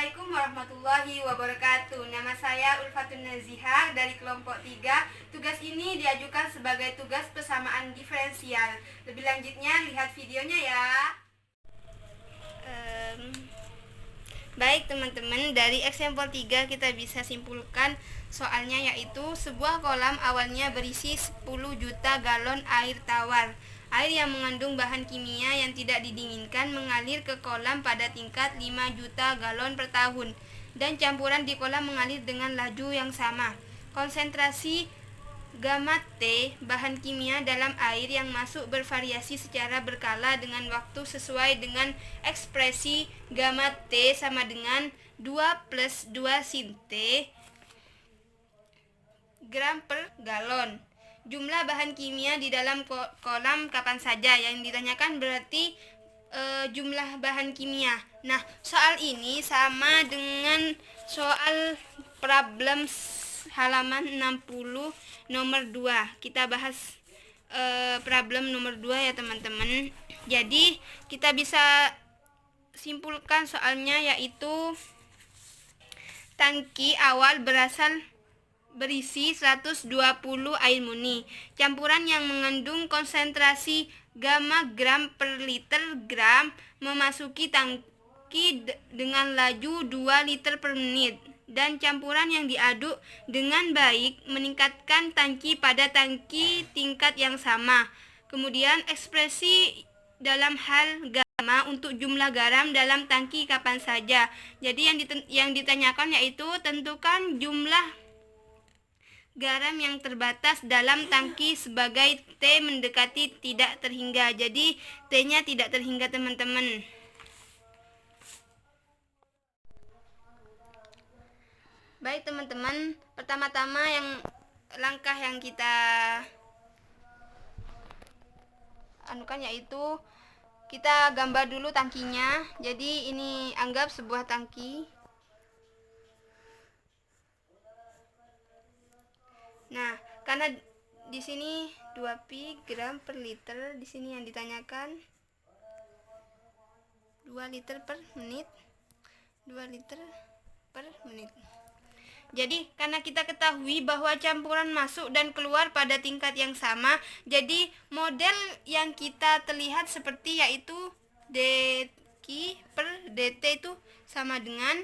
Assalamualaikum warahmatullahi wabarakatuh. Nama saya Ulfatun Nazihah dari kelompok 3. Tugas ini diajukan sebagai tugas persamaan diferensial. Lebih lanjutnya lihat videonya ya. Baik teman-teman, dari eksempel 3 kita bisa simpulkan soalnya, yaitu sebuah kolam awalnya berisi 10 juta galon air tawar. Air yang mengandung bahan kimia yang tidak didinginkan mengalir ke kolam pada tingkat 5 juta galon per tahun, dan campuran di kolam mengalir dengan laju yang sama. Konsentrasi gamma T bahan kimia dalam air yang masuk bervariasi secara berkala dengan waktu sesuai dengan ekspresi gamma T sama dengan 2 plus 2 sin T gram per galon. Jumlah bahan kimia di dalam kolam kapan saja, yang ditanyakan berarti jumlah bahan kimia. Nah, soal ini sama dengan soal problem halaman 60 nomor 2. Kita bahas problem nomor 2 ya teman-teman. Jadi kita bisa simpulkan soalnya, yaitu tangki awal berisi 120 air murni. Campuran yang mengandung konsentrasi gamma gram per liter gram memasuki tangki dengan laju 2 liter per menit, dan campuran yang diaduk dengan baik meningkatkan tangki pada tangki tingkat yang sama. Kemudian ekspresi dalam hal gamma untuk jumlah garam dalam tangki kapan saja. Jadi yang ditanyakan yaitu tentukan jumlah garam yang terbatas dalam tangki sebagai T mendekati tidak terhingga. Jadi T-nya tidak terhingga teman-teman. Baik teman-teman, pertama-tama langkah yang kita anukan yaitu kita gambar dulu tangkinya. Jadi ini anggap sebuah tangki. Nah, karena di sini 2 pi gram per liter, di sini yang ditanyakan 2 liter per menit. 2 liter per menit. Jadi karena kita ketahui bahwa campuran masuk dan keluar pada tingkat yang sama, jadi model yang kita terlihat seperti yaitu dq per dt itu sama dengan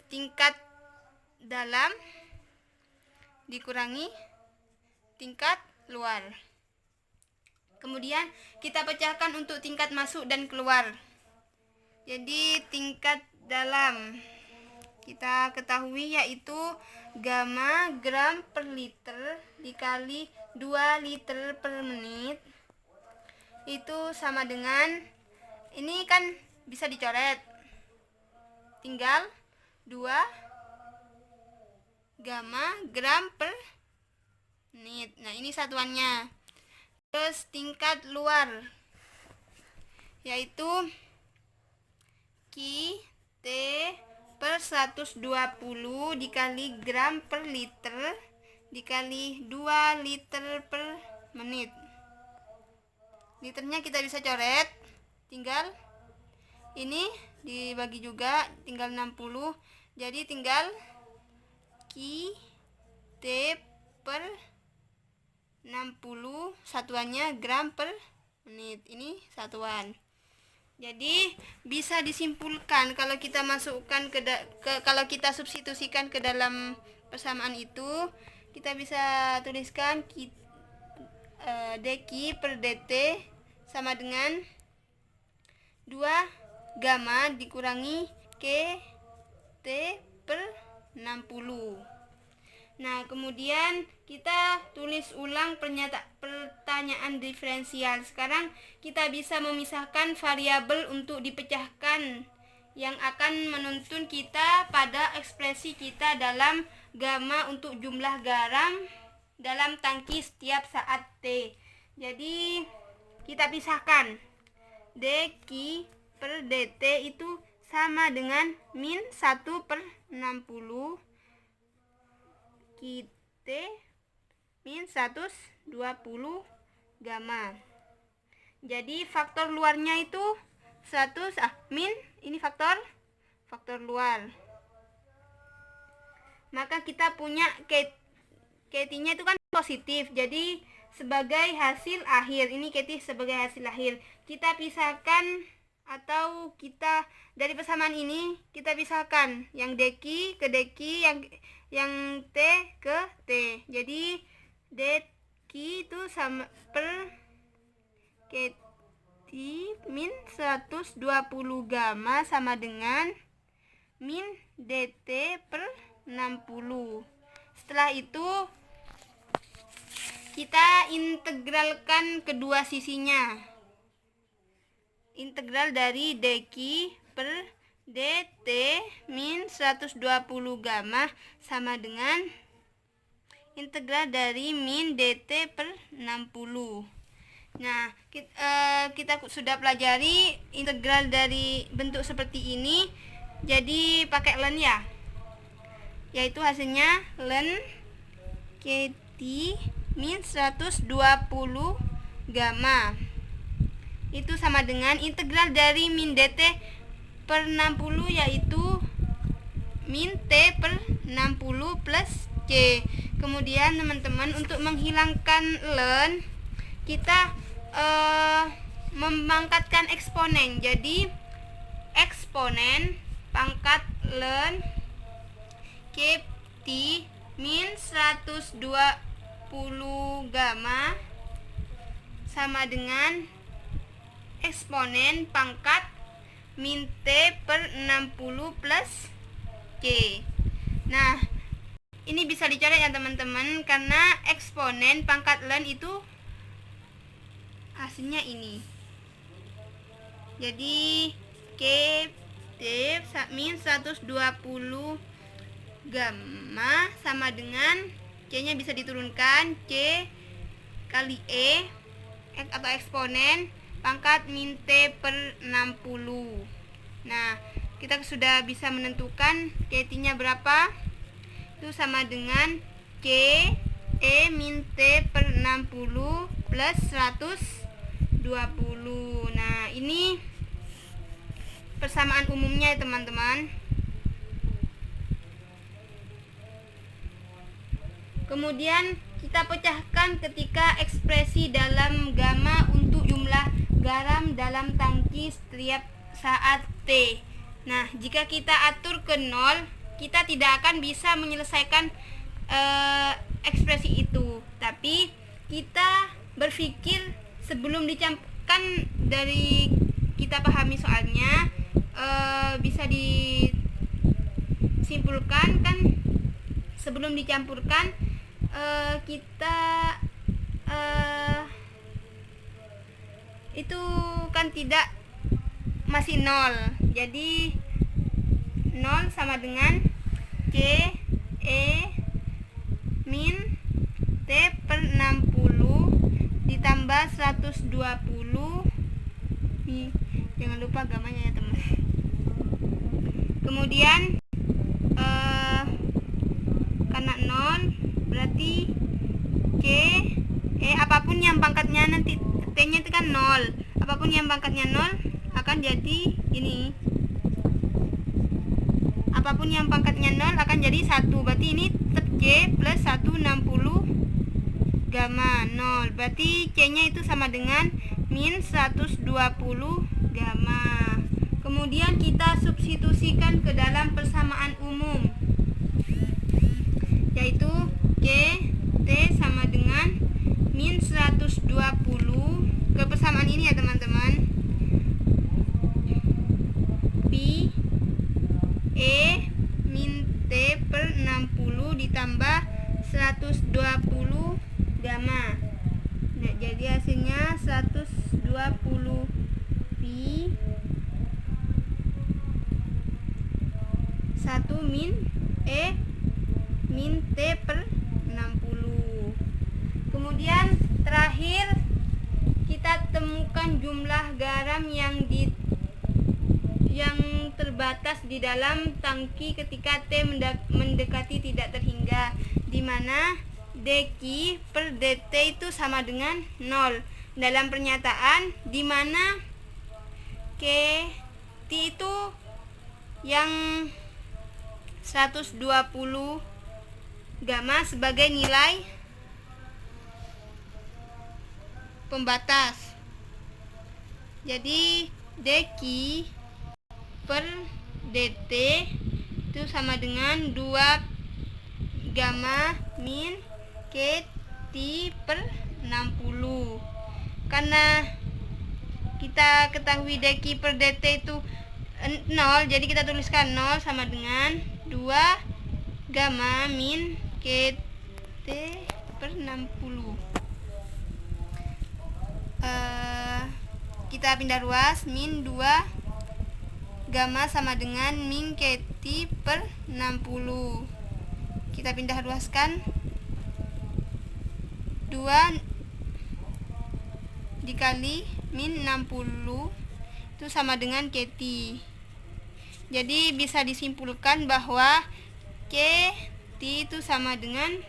tingkat dalam dikurangi tingkat luar. Kemudian kita pecahkan untuk tingkat masuk dan keluar. Jadi tingkat dalam kita ketahui yaitu gamma gram per liter dikali 2 liter per menit itu sama dengan, ini kan bisa dicoret, tinggal 2 gamma gram per menit. Nah, ini satuannya. Terus tingkat luar yaitu Q T per 120 dikali gram per liter dikali 2 liter per menit. Liternya kita bisa coret, tinggal ini dibagi juga, tinggal 60. Jadi tinggal Q T per 60 satuannya gram per menit. Ini satuan. Jadi bisa disimpulkan kalau kita masukkan kalau kita substitusikan ke dalam persamaan itu, kita bisa tuliskan dq per dt sama dengan 2 gamma dikurangi Q T per 60. Nah, kemudian kita tulis ulang pertanyaan diferensial. Sekarang kita bisa memisahkan variabel untuk dipecahkan yang akan menuntun kita pada ekspresi kita dalam gamma untuk jumlah garam dalam tangki setiap saat T. Jadi kita pisahkan. dq per dt itu sama dengan min 1 per 60 Q/T min 120 gamma. Jadi faktor luarnya itu 100 min, ini faktor faktor luar. Maka kita punya KT-nya itu kan positif, jadi sebagai hasil akhir. Ini KT sebagai hasil akhir. Kita pisahkan, atau kita dari persamaan ini kita pisahkan yang deki ke deki, yang T ke T. Jadi deki itu sama per KT min 120 gamma sama dengan min DT per 60. Setelah itu kita integralkan kedua sisinya. Integral dari dq per dt min 120 gamma sama dengan integral dari min dt per 60. Nah, kita sudah pelajari integral dari bentuk seperti ini, jadi pakai ln ya, yaitu hasilnya ln kt min 120 gamma itu sama dengan integral dari min dt per 60, yaitu min t per 60 plus c. Kemudian teman-teman, untuk menghilangkan ln, kita memangkatkan eksponen. Jadi eksponen pangkat ln kt min 120 gamma sama dengan eksponen pangkat min t per 60 plus c. Nah, ini bisa dicoret ya teman-teman, karena eksponen pangkat ln itu hasilnya ini. Jadi kt min 120 gamma sama dengan c nya bisa diturunkan, c kali e atau eksponen pangkat min t per 60. Nah, kita sudah bisa menentukan kt nya berapa. Itu sama dengan c e min t per 60 plus 120. Nah, ini persamaan umumnya ya teman-teman. Kemudian kita pecahkan ketika ekspresi dalam gamma untuk jumlah garam dalam tangki setiap saat T. Nah, jika kita atur ke 0, kita tidak akan bisa menyelesaikan ekspresi itu. Tapi kita berpikir sebelum dicampurkan, dari kita pahami soalnya, bisa disimpulkan kan, sebelum dicampurkan kita itu kan tidak, masih 0. Jadi 0 sama dengan c e min t per 60 ditambah 120. Nih, jangan lupa gamanya ya teman. Kemudian karena 0 berarti c e apapun yang pangkatnya nanti t nya itu kan 0, apapun yang pangkatnya 0 akan jadi ini, apapun yang pangkatnya 0 akan jadi 1. Berarti ini tetap c plus 160 gamma 0. Berarti c nya itu sama dengan min 120 gamma. Kemudian kita substitusikan ke dalam persamaan umum, yaitu k t sama dengan min 120 ke persamaan ini ya teman-teman, pi e min t per 60 ditambah 120 gamma. Nah, jadi hasilnya 120 pi 1 min e min t per 60. Kemudian terakhir kita temukan jumlah garam yang terbatas di dalam tangki ketika T mendekati tidak terhingga, di mana dq per dt itu sama dengan 0. Dalam pernyataan di mana kt itu yang 120 gamma sebagai nilai pembatas. Jadi dq per dt itu sama dengan 2 gamma min kt per 60. Karena kita ketahui dq per dt itu 0, jadi kita tuliskan 0 sama dengan 2 gamma min kt per 60. Kita pindah ruas, min 2 gamma sama dengan min kt per 60. Kita pindah ruaskan, 2 dikali min 60 itu sama dengan kt. Jadi bisa disimpulkan bahwa kt itu sama dengan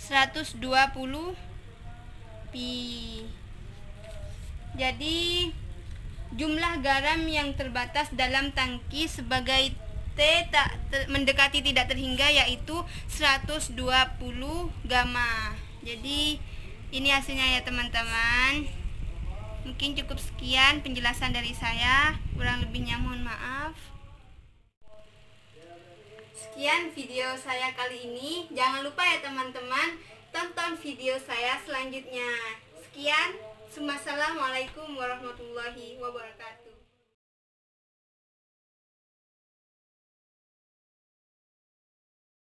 120 pi. Jadi jumlah garam yang terbatas dalam tangki sebagai T mendekati tidak terhingga yaitu 120 gamma. Jadi ini hasilnya ya teman-teman. Mungkin cukup sekian penjelasan dari saya, kurang lebihnya mohon maaf. Sekian video saya kali ini. Jangan lupa ya teman-teman, tonton video saya selanjutnya. Sekian, assalamualaikum warahmatullahi wabarakatuh.